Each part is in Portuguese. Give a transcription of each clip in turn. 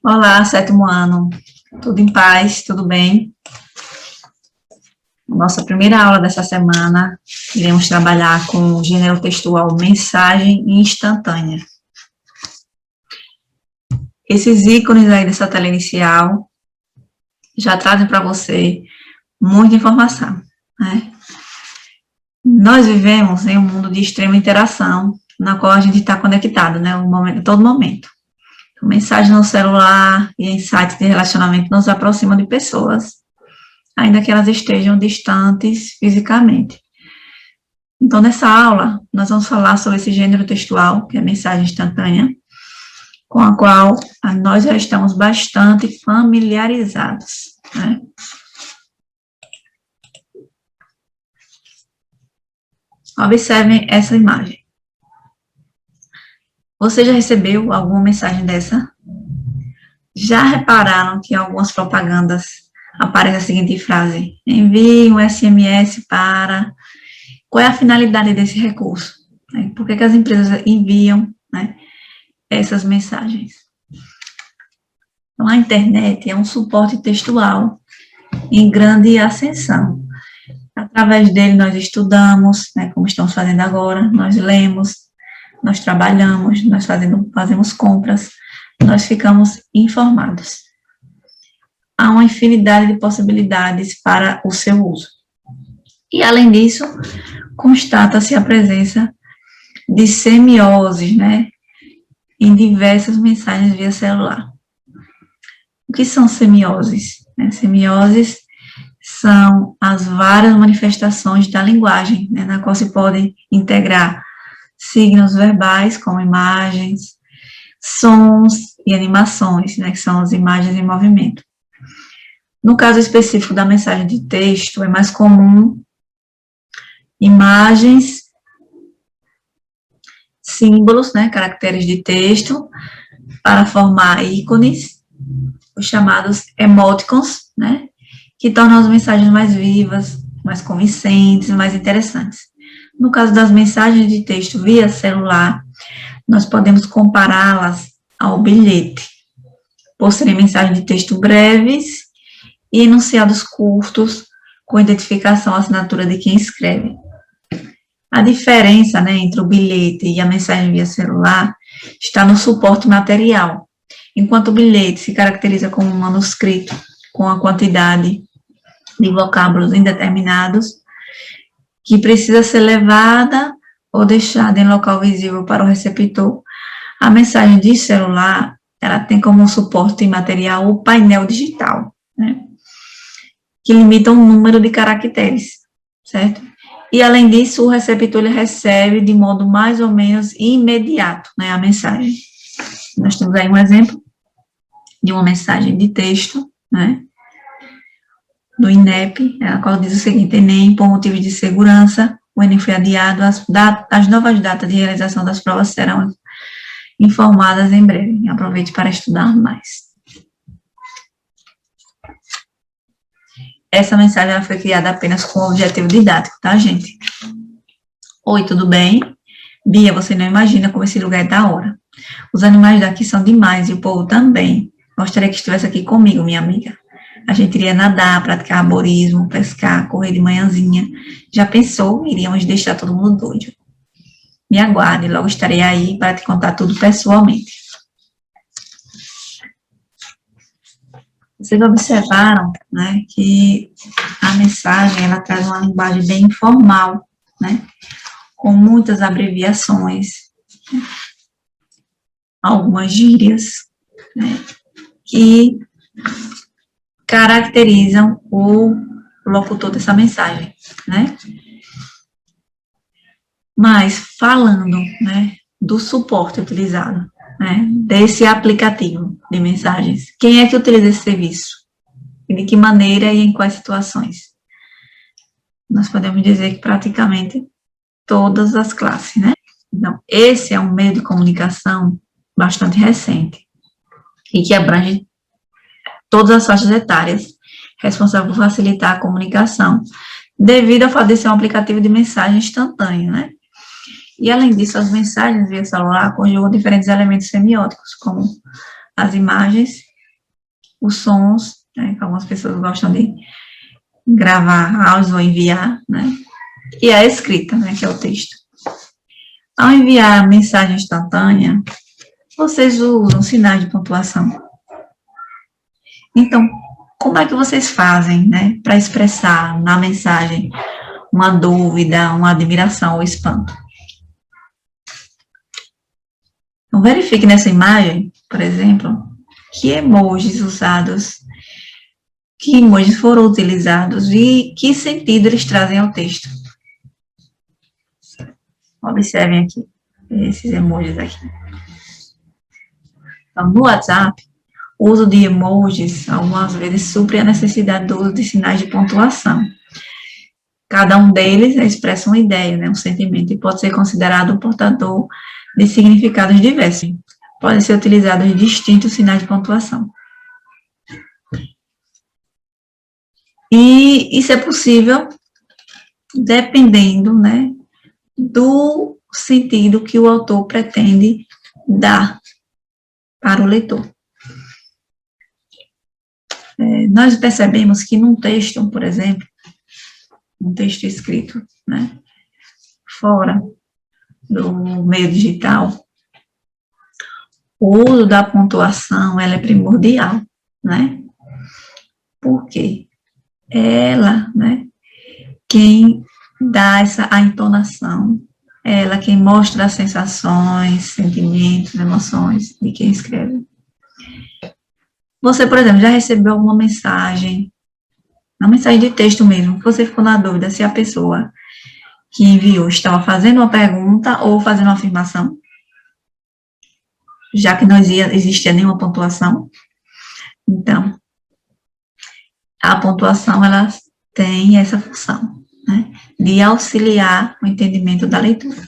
Olá, sétimo ano. Tudo em paz? Tudo bem? Nossa primeira aula dessa semana, iremos trabalhar com o gênero textual mensagem instantânea. Esses ícones aí dessa tela inicial já trazem para você muita informação, né? Nós vivemos em um mundo de extrema interação, na qual a gente está conectado, né? A todo momento. Mensagem no celular e em sites de relacionamento nos aproximam de pessoas, ainda que elas estejam distantes fisicamente. Então, nessa aula, nós vamos falar sobre esse gênero textual, que é a mensagem instantânea, com a qual nós já estamos bastante familiarizados, né? Observem essa imagem. Você já recebeu alguma mensagem dessa? Já repararam que em algumas propagandas aparece a seguinte frase: envie um SMS para... Qual é a finalidade desse recurso? Por que as empresas enviam, né, essas mensagens? Então, a internet é um suporte textual em grande ascensão. Através dele nós estudamos, né, como estamos fazendo agora, nós lemos, nós trabalhamos, nós fazemos compras, nós ficamos informados. Há uma infinidade de possibilidades para o seu uso. E, além disso, constata-se a presença de semioses, né, em diversas mensagens via celular. O que são semioses? Semioses são as várias manifestações da linguagem, né, na qual se pode integrar signos verbais, como imagens, sons e animações, né, que são as imagens em movimento. No caso específico da mensagem de texto, é mais comum imagens, símbolos, né, caracteres de texto, para formar ícones, os chamados emoticons, né, que tornam as mensagens mais vivas, mais convincentes, mais interessantes. No caso das mensagens de texto via celular, nós podemos compará-las ao bilhete, por serem mensagens de texto breves e enunciados curtos, com identificação à assinatura de quem escreve. A diferença, né, entre o bilhete e a mensagem via celular está no suporte material. Enquanto o bilhete se caracteriza como um manuscrito, com a quantidade de vocábulos indeterminados, que precisa ser levada ou deixada em local visível para o receptor, a mensagem de celular, ela tem como suporte material o painel digital, né, que limita o número de caracteres, certo? E, além disso, o receptor ele recebe de modo mais ou menos imediato, né, a mensagem. Nós temos aí um exemplo de uma mensagem de texto, né, do INEP, a qual diz o seguinte: Enem, por motivos de segurança, o Enem foi adiado, as novas datas de realização das provas serão informadas em breve. Aproveite para estudar mais. Essa mensagem ela foi criada apenas com o objetivo didático, tá, gente? Oi, tudo bem? Bia, você não imagina como esse lugar é da hora. Os animais daqui são demais e o povo também. Gostaria que estivesse aqui comigo, minha amiga. A gente iria nadar, praticar arborismo, pescar, correr de manhãzinha. Já pensou? Iríamos deixar todo mundo doido. Me aguarde, logo estarei aí para te contar tudo pessoalmente. Vocês observaram, né, que a mensagem, ela traz uma linguagem bem informal, né, com muitas abreviações, né, algumas gírias, né, que caracterizam o locutor dessa mensagem, né. Mas, falando, né, do suporte utilizado, né, desse aplicativo de mensagens, quem é que utiliza esse serviço? E de que maneira e em quais situações? Nós podemos dizer que praticamente todas as classes, né? Então, esse é um meio de comunicação bastante recente e que abrange todas as faixas etárias, responsável por facilitar a comunicação, devido ao fato de ser um aplicativo de mensagem instantânea, né? E, além disso, as mensagens via celular conjugam diferentes elementos semióticos, como as imagens os sons, né, que algumas pessoas gostam de gravar áudios ou enviar, né, e a escrita, né, que é o texto. Ao enviar mensagem instantânea, vocês usam sinais de pontuação. Então, como é que vocês fazem, né, para expressar na mensagem uma dúvida, uma admiração ou espanto? Então, verifique nessa imagem, por exemplo, que emojis usados, que emojis foram utilizados e que sentido eles trazem ao texto. Observem aqui, esses emojis aqui. Então, no WhatsApp, o uso de emojis, algumas vezes, supre a necessidade do uso de sinais de pontuação. Cada um deles expressa uma ideia, né, um sentimento, e pode ser considerado um portador de significados diversos. Podem ser utilizados distintos sinais de pontuação. E isso é possível dependendo, né, do sentido que o autor pretende dar para o leitor. Nós percebemos que num texto, por exemplo, um texto escrito, né, fora do meio digital, o uso da pontuação, ela é primordial, né? Por quê? Ela, né, quem dá a entonação, ela quem mostra as sensações, sentimentos, emoções de quem escreve. Você, por exemplo, já recebeu alguma mensagem, uma mensagem de texto mesmo, que você ficou na dúvida se a pessoa que enviou estava fazendo uma pergunta ou fazendo uma afirmação, já que não existia nenhuma pontuação. Então, a pontuação, ela tem essa função, né, de auxiliar o entendimento da leitura.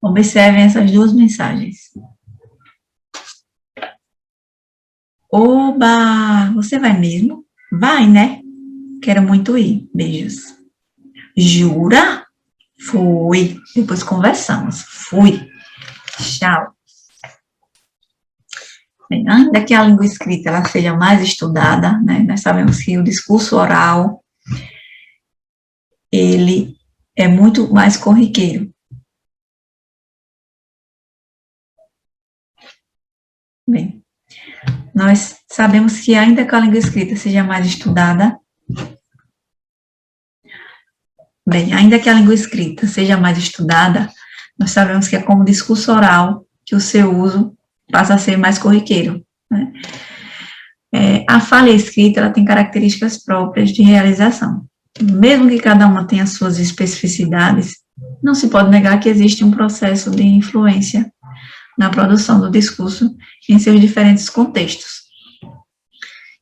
Observem essas duas mensagens. Oba, você vai mesmo? Vai, né? Quero muito ir. Beijos. Jura? Fui. Depois conversamos. Fui. Tchau. Bem, ainda que a língua escrita ela seja mais estudada, né, nós sabemos que o discurso oral, ele é muito mais corriqueiro. Bem, nós sabemos que ainda que a língua escrita seja mais estudada, nós sabemos que é como discurso oral que o seu uso passa a ser mais corriqueiro, né? A fala escrita, ela tem características próprias de realização. Mesmo que cada uma tenha suas especificidades, não se pode negar que existe um processo de influência na produção do discurso em seus diferentes contextos.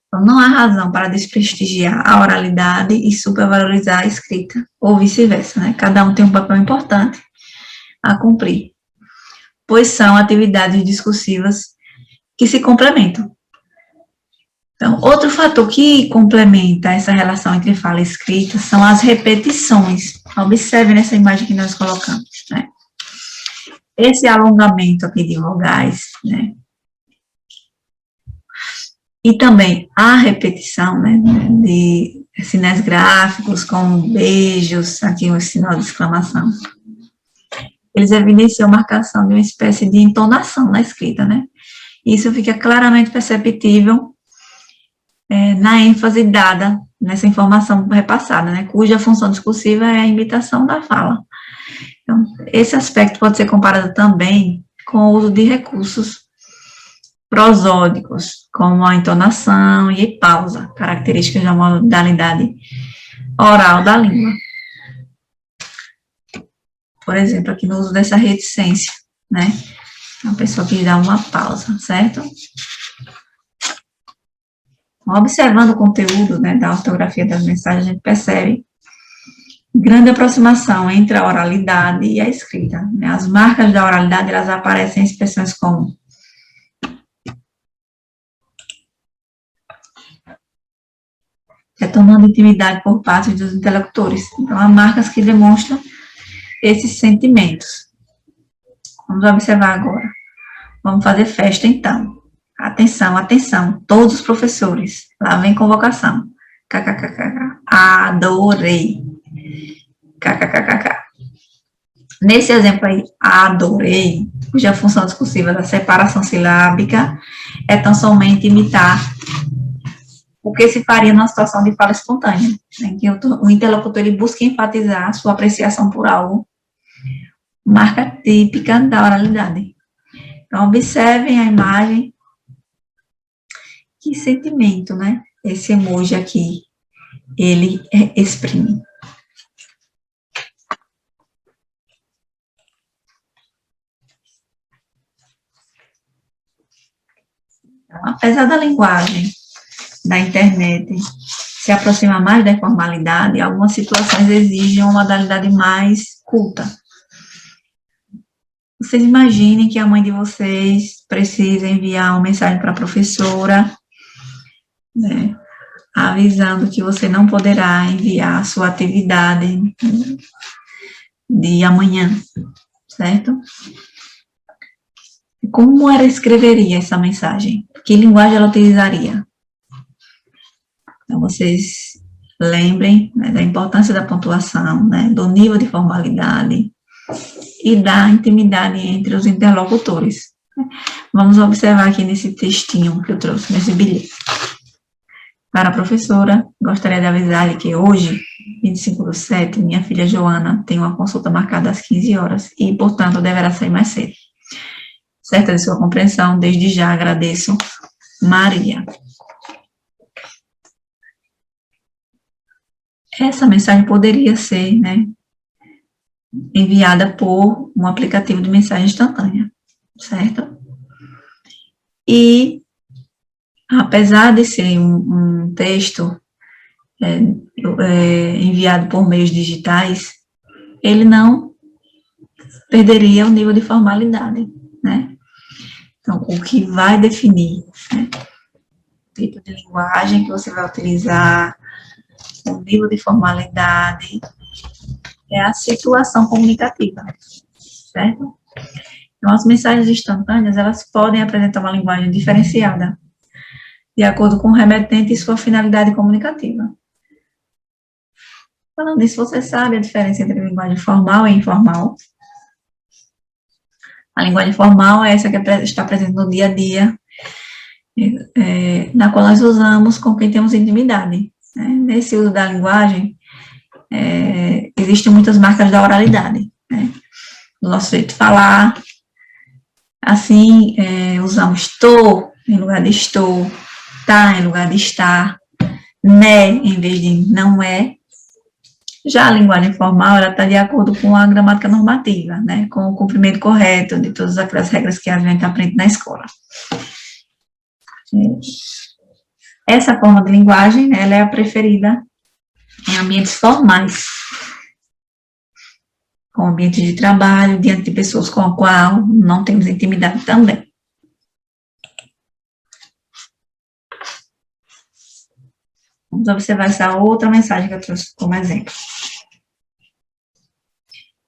Então, não há razão para desprestigiar a oralidade e supervalorizar a escrita, ou vice-versa, né? Cada um tem um papel importante a cumprir, pois são atividades discursivas que se complementam. Então, outro fator que complementa essa relação entre fala e escrita são as repetições. Observe nessa imagem que nós colocamos, né? Esse alongamento aqui de vogais, né? E também a repetição, né, de sinais gráficos, como beijos, aqui um sinal de exclamação. Eles evidenciam a marcação de uma espécie de entonação na escrita, né? Isso fica claramente perceptível na ênfase dada nessa informação repassada, né? Cuja função discursiva é a imitação da fala. Então, esse aspecto pode ser comparado também com o uso de recursos prosódicos, como a entonação e pausa, características da modalidade oral da língua. Por exemplo, aqui no uso dessa reticência, né? A pessoa que dá uma pausa, certo? Observando o conteúdo, né, da ortografia das mensagens, a gente percebe grande aproximação entre a oralidade e a escrita, né? As marcas da oralidade, elas aparecem em expressões como retomando intimidade por parte dos interlocutores. Então, há marcas que demonstram esses sentimentos. Vamos observar agora. Vamos fazer festa, então. Atenção, atenção, todos os professores. Lá vem convocação. KKKK. Adorei. KKKK. Nesse exemplo aí, adorei, cuja função discursiva da separação silábica é tão somente imitar o que se faria numa situação de fala espontânea, em que o interlocutor ele busca enfatizar sua apreciação por algo, marca típica da oralidade. Então, observem a imagem. Que sentimento, né? Esse emoji aqui, ele exprime. Então, apesar da linguagem da internet se aproximar mais da informalidade, algumas situações exigem uma modalidade mais culta. Vocês imaginem que a mãe de vocês precisa enviar uma mensagem para a professora, né, avisando que você não poderá enviar a sua atividade de amanhã, certo? Como ela escreveria essa mensagem? Que linguagem ela utilizaria? Então, vocês lembrem, né, da importância da pontuação, né, do nível de formalidade e da intimidade entre os interlocutores. Vamos observar aqui nesse textinho que eu trouxe, nesse bilhete. Para a professora, gostaria de avisar-lhe que hoje, 25/7, minha filha Joana tem uma consulta marcada às 15 horas e, portanto, deverá sair mais cedo. Certa de sua compreensão, desde já agradeço, Maria. Essa mensagem poderia ser, né, enviada por um aplicativo de mensagem instantânea, certo? E, apesar de ser um texto enviado por meios digitais, ele não perderia o nível de formalidade, né? Então, o que vai definir, né, o tipo de linguagem que você vai utilizar, o nível de formalidade, é a situação comunicativa, certo? Então, as mensagens instantâneas, elas podem apresentar uma linguagem diferenciada, de acordo com o remetente e sua finalidade comunicativa. Falando nisso, você sabe a diferença entre linguagem formal e informal? A linguagem formal é essa que está presente no dia a dia, na qual nós usamos com quem temos intimidade. Né? Nesse uso da linguagem, existem muitas marcas da oralidade, né? Do nosso jeito de falar. Assim, usamos tô em lugar de estou, tá em lugar de estar, né em vez de não é. Já a linguagem formal, ela está de acordo com a gramática normativa, né, com o cumprimento correto de todas aquelas regras que a gente aprende na escola. Essa forma de linguagem, né, ela é a preferida em ambientes formais, com ambiente de trabalho, diante de pessoas com a qual não temos intimidade também. Vamos observar essa outra mensagem que eu trouxe como exemplo.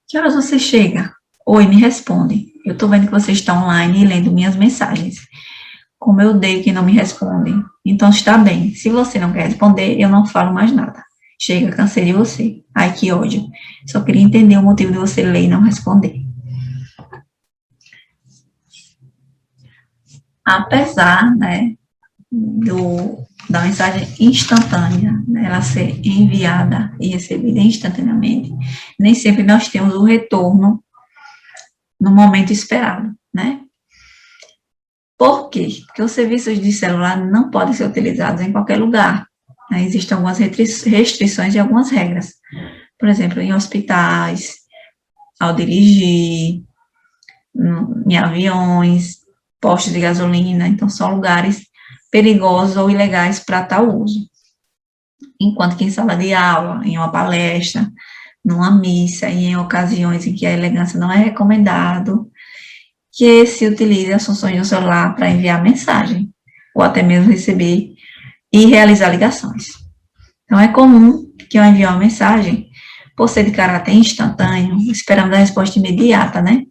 Que horas você chega? Oi, me responde. Eu estou vendo que você está online e lendo minhas mensagens. Como eu odeio que não me responde. Então está bem. Se você não quer responder, eu não falo mais nada. Chega, cansei de você. Ai, que ódio. Só queria entender o motivo de você ler e não responder. Apesar, né, da mensagem instantânea, né, ela ser enviada e recebida instantaneamente, nem sempre nós temos o retorno no momento esperado, né? Por quê? Porque os serviços de celular não podem ser utilizados em qualquer lugar, né? Existem algumas restrições e algumas regras. Por exemplo, em hospitais, ao dirigir, em aviões, postos de gasolina, então são lugares perigosos ou ilegais para tal uso. Enquanto que em sala de aula, em uma palestra, numa missa e em ocasiões em que a elegância não é recomendado, que se utilize as funções do celular para enviar mensagem, ou até mesmo receber e realizar ligações. Então, é comum que eu envie uma mensagem, por ser de caráter instantâneo, esperando a resposta imediata, né?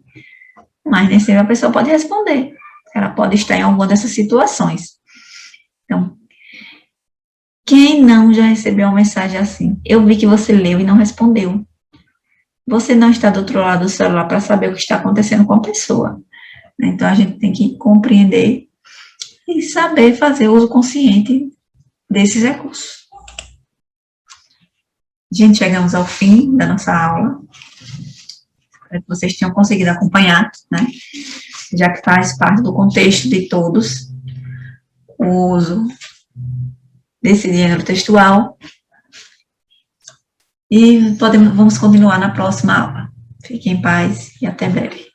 mas nem sempre a pessoa pode responder. Ela pode estar em alguma dessas situações. Então, quem não já recebeu uma mensagem assim? Eu vi que você leu e não respondeu. Você não está do outro lado do celular para saber o que está acontecendo com a pessoa. Então, a gente tem que compreender e saber fazer uso consciente desses recursos. Gente, chegamos ao fim da nossa aula. Espero que vocês tenham conseguido acompanhar, né? Já que faz parte do contexto de todos o uso desse gênero textual. E vamos continuar na próxima aula. Fiquem em paz e até breve.